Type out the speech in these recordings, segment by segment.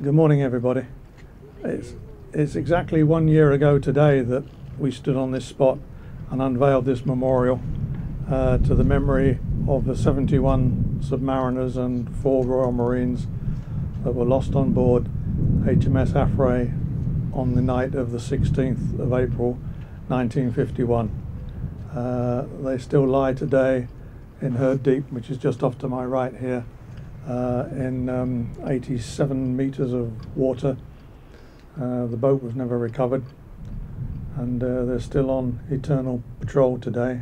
Good morning, everybody. It's exactly 1 year ago today that we stood on this spot and unveiled this memorial to the memory of the 71 submariners and 4 Royal Marines that were lost on board HMS Affray on the night of the 16th of April 1951. They still lie today in Herd Deep, which is just off to my right here, in 87 meters of water. The boat was never recovered, and they're still on eternal patrol today,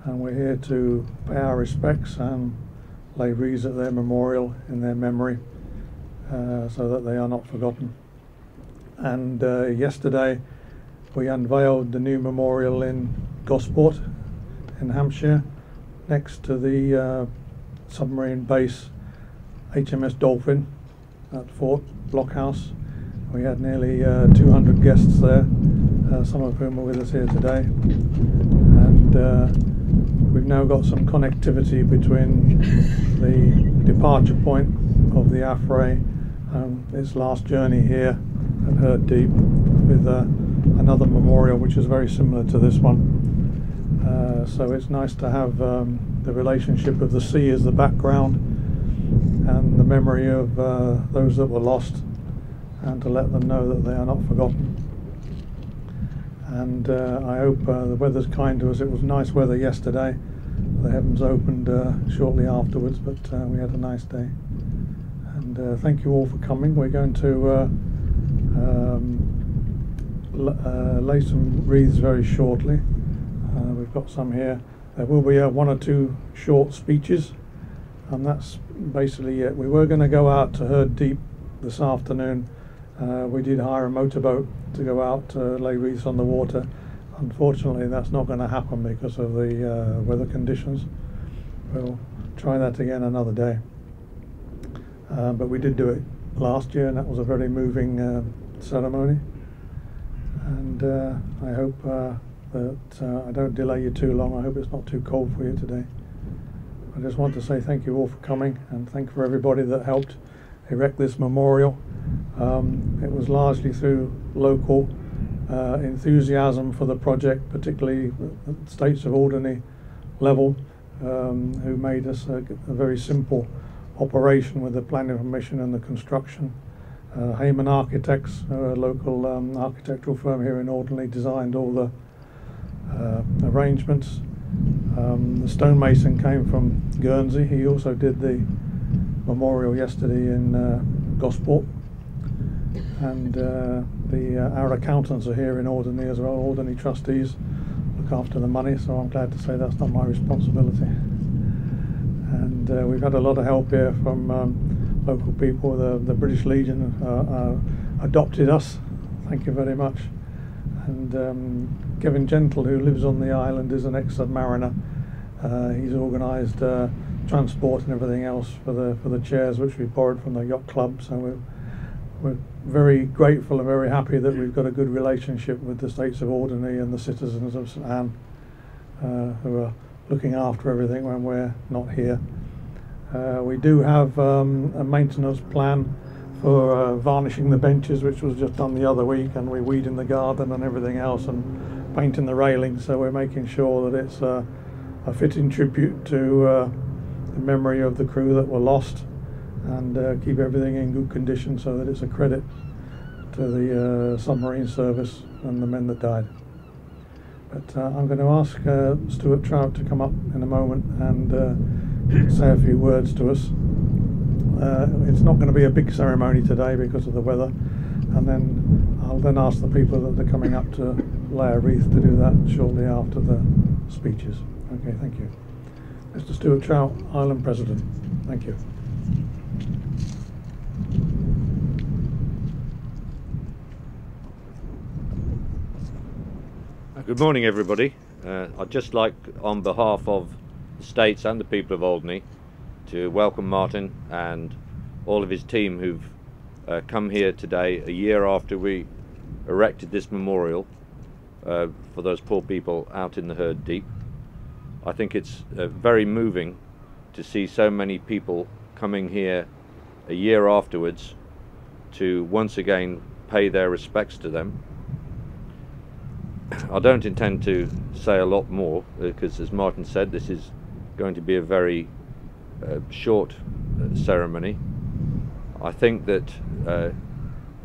and we're here to pay our respects and lay wreaths at their memorial in their memory, so that they are not forgotten. And yesterday we unveiled the new memorial in Gosport in Hampshire, next to the submarine base HMS Dolphin at Fort Blockhouse. We had nearly 200 guests there, some of whom are with us here today, and we've now got some connectivity between the departure point of the Affray and its last journey here at Herd Deep with another memorial which is very similar to this one. So it's nice to have the relationship of the sea as the background and the memory of those that were lost, and to let them know that they are not forgotten. And I hope the weather's kind to us. It was nice weather yesterday. The heavens opened shortly afterwards, but we had a nice day. And thank you all for coming. We're going to lay some wreaths very shortly. We've got some here. There will be 1 or 2 short speeches, and that's basically it. We were going to go out to Herd Deep this afternoon. We did hire a motorboat to go out to lay wreaths on the water. Unfortunately, that's not going to happen because of the weather conditions. We'll try that again another day. But we did do it last year, and that was a very moving ceremony. And I hope that I don't delay you too long. I hope it's not too cold for you today. I just want to say thank you all for coming, and thank you for everybody that helped erect this memorial. It was largely through local enthusiasm for the project, particularly at the States of Alderney level, who made us a very simple operation with the planning permission and the construction. Heyman Architects, a local architectural firm here in Alderney, designed all the arrangements. The stonemason came from Guernsey. He also did the memorial yesterday in Gosport. And our accountants are here in Alderney as well. Alderney trustees look after the money, so I'm glad to say that's not my responsibility. And we've had a lot of help here from local people. The British Legion adopted us. Thank you very much. And Kevin Gentle, who lives on the island, is an ex-submariner. He's organised transport and everything else for the chairs, which we borrowed from the yacht club. So we're very grateful and very happy that we've got a good relationship with the States of Alderney and the citizens of St Anne, who are looking after everything when we're not here. We do have a maintenance plan for varnishing the benches, which was just done the other week, and we're weeding the garden and everything else and painting the railings, so we're making sure that it's a fitting tribute to the memory of the crew that were lost, and keep everything in good condition so that it's a credit to the submarine service and the men that died. But I'm going to ask Stuart Trout to come up in a moment and say a few words to us. It's not going to be a big ceremony today because of the weather, and then I'll then ask the people that are coming up to lay a wreath to do that shortly after the speeches. Okay, thank you. Mr. Stuart Trout, Island President. Thank you. Good morning, everybody. I'd just like, on behalf of the States and the people of Alderney, to welcome Martin and all of his team who've come here today, a year after we erected this memorial for those poor people out in the Herd Deep. I think it's very moving to see so many people coming here a year afterwards to once again pay their respects to them. I don't intend to say a lot more because, as Martin said, this is going to be a very short ceremony. I think that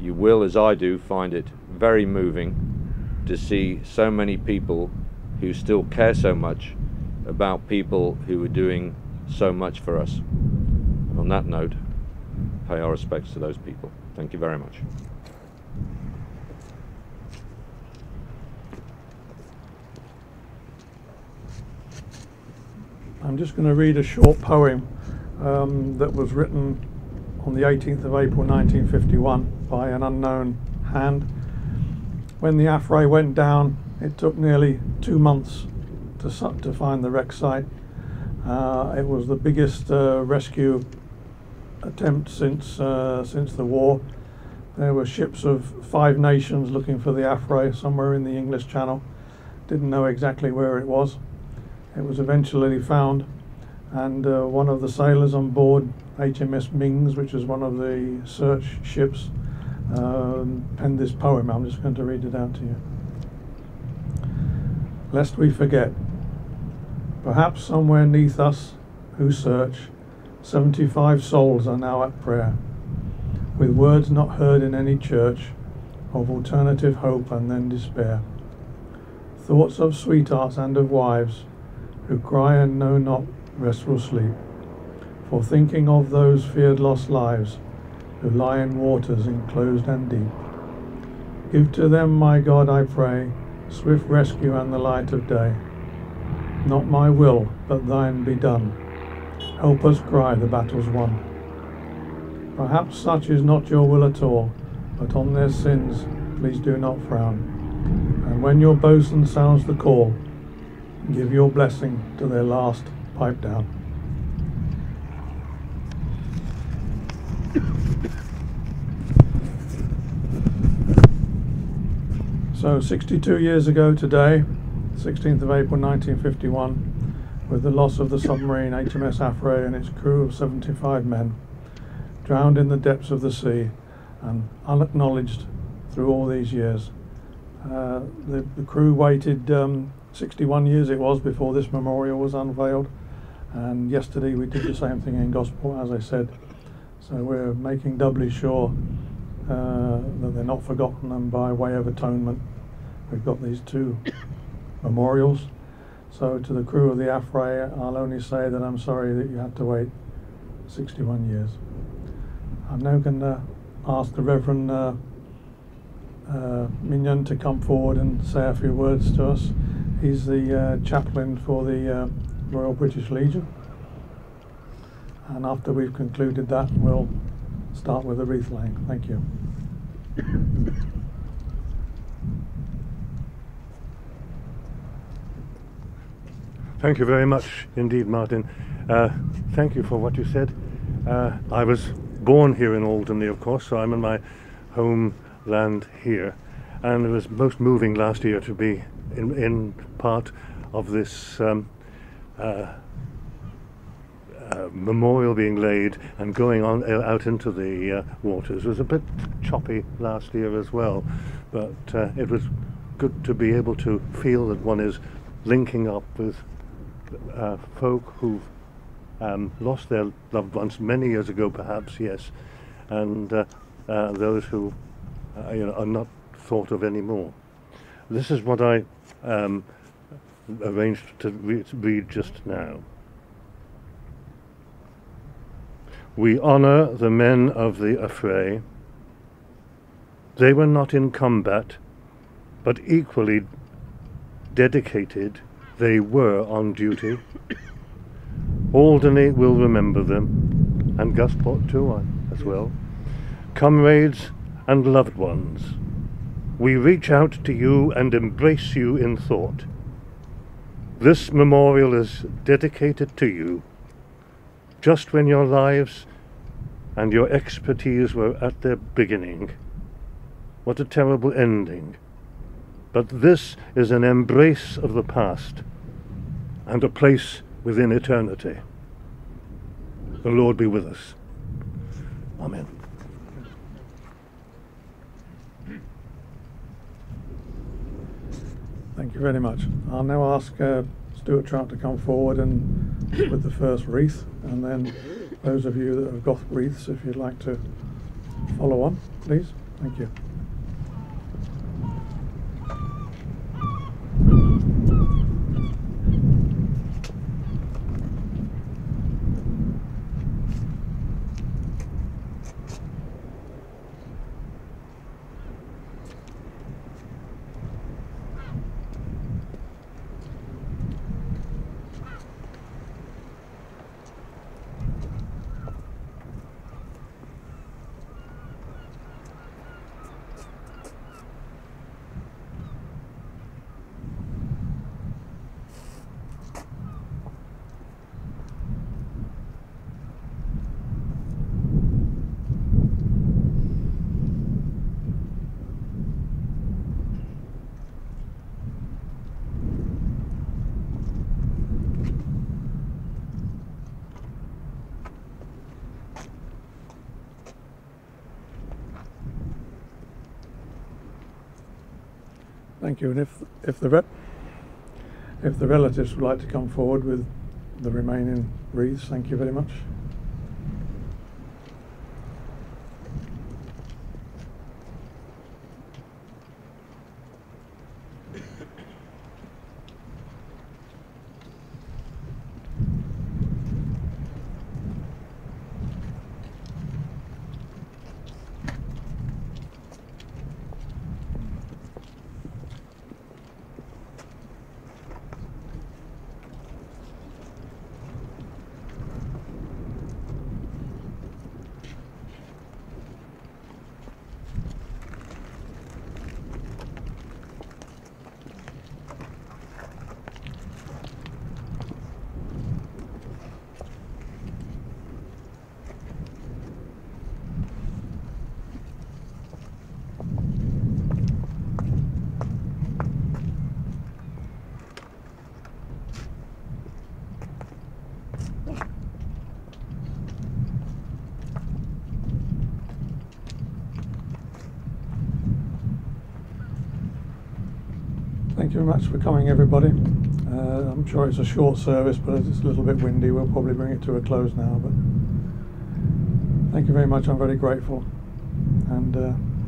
you will, as I do, find it very moving to see so many people who still care so much about people who are doing so much for us. And on that note, pay our respects to those people. Thank you very much. I'm just going to read a short poem that was written on the 18th of April 1951 by an unknown hand. When the Affray went down, it took nearly 2 months to find the wreck site. It was the biggest rescue attempt since the war. There were ships of 5 nations looking for the Affray somewhere in the English Channel. Didn't know exactly where it was. It was eventually found, and one of the sailors on board HMS Mings, which is one of the search ships, penned this poem. I'm just going to read it out to you. Lest we forget, perhaps somewhere neath us who search, 75 souls are now at prayer, with words not heard in any church of alternative hope and then despair. Thoughts of sweethearts and of wives who cry and know not restful sleep, for thinking of those feared lost lives who lie in waters enclosed and deep. Give to them, my God, I pray, swift rescue and the light of day. Not my will, but thine be done. Help us cry, the battle's won. Perhaps such is not your will at all, but on their sins please do not frown. And when your boatswain sounds the call, give your blessing to their last pipe down. So 62 years ago today, 16th of April 1951, with the loss of the submarine HMS Affray and its crew of 75 men, drowned in the depths of the sea and unacknowledged through all these years. The crew waited 61 years it was before this memorial was unveiled, and yesterday we did the same thing in Gosport, as I said. So we're making doubly sure that they're not forgotten, and by way of atonement we've got these 2 memorials. So to the crew of the Affray, I'll only say that I'm sorry that you had to wait 61 years. I'm now going to ask the Reverend Mignon to come forward and say a few words to us. He's the chaplain for the Royal British Legion, and after we've concluded that, we'll start with the wreath laying. Thank you. Thank you very much indeed, Martin. Thank you for what you said. I was born here in Alderney, of course, so I'm in my homeland here, and it was most moving last year to be in part of this memorial being laid and going on out into the waters. It was a bit choppy last year as well, but it was good to be able to feel that one is linking up with folk who've lost their loved ones many years ago, perhaps, yes, and those who are not thought of anymore. This is what I arranged to read just now. We honour the men of the Affray. They were not in combat, but equally dedicated they were on duty. Alderney will remember them, and Gosport too as well. Comrades and loved ones, we reach out to you and embrace you in thought. This memorial is dedicated to you, just when your lives and your expertise were at their beginning. What a terrible ending. But this is an embrace of the past and a place within eternity. The Lord be with us. Amen. Thank you very much. I'll now ask Stuart Trout to come forward and with the first wreath, and then those of you that have got wreaths, if you'd like to follow on, please. Thank you. Thank you. And if the relatives would like to come forward with the remaining wreaths, thank you very much. Thank you very much for coming, everybody. I'm sure it's a short service, but it's a little bit windy. We'll probably bring it to a close now, but thank you very much. I'm very grateful, and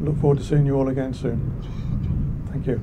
look forward to seeing you all again soon. Thank you.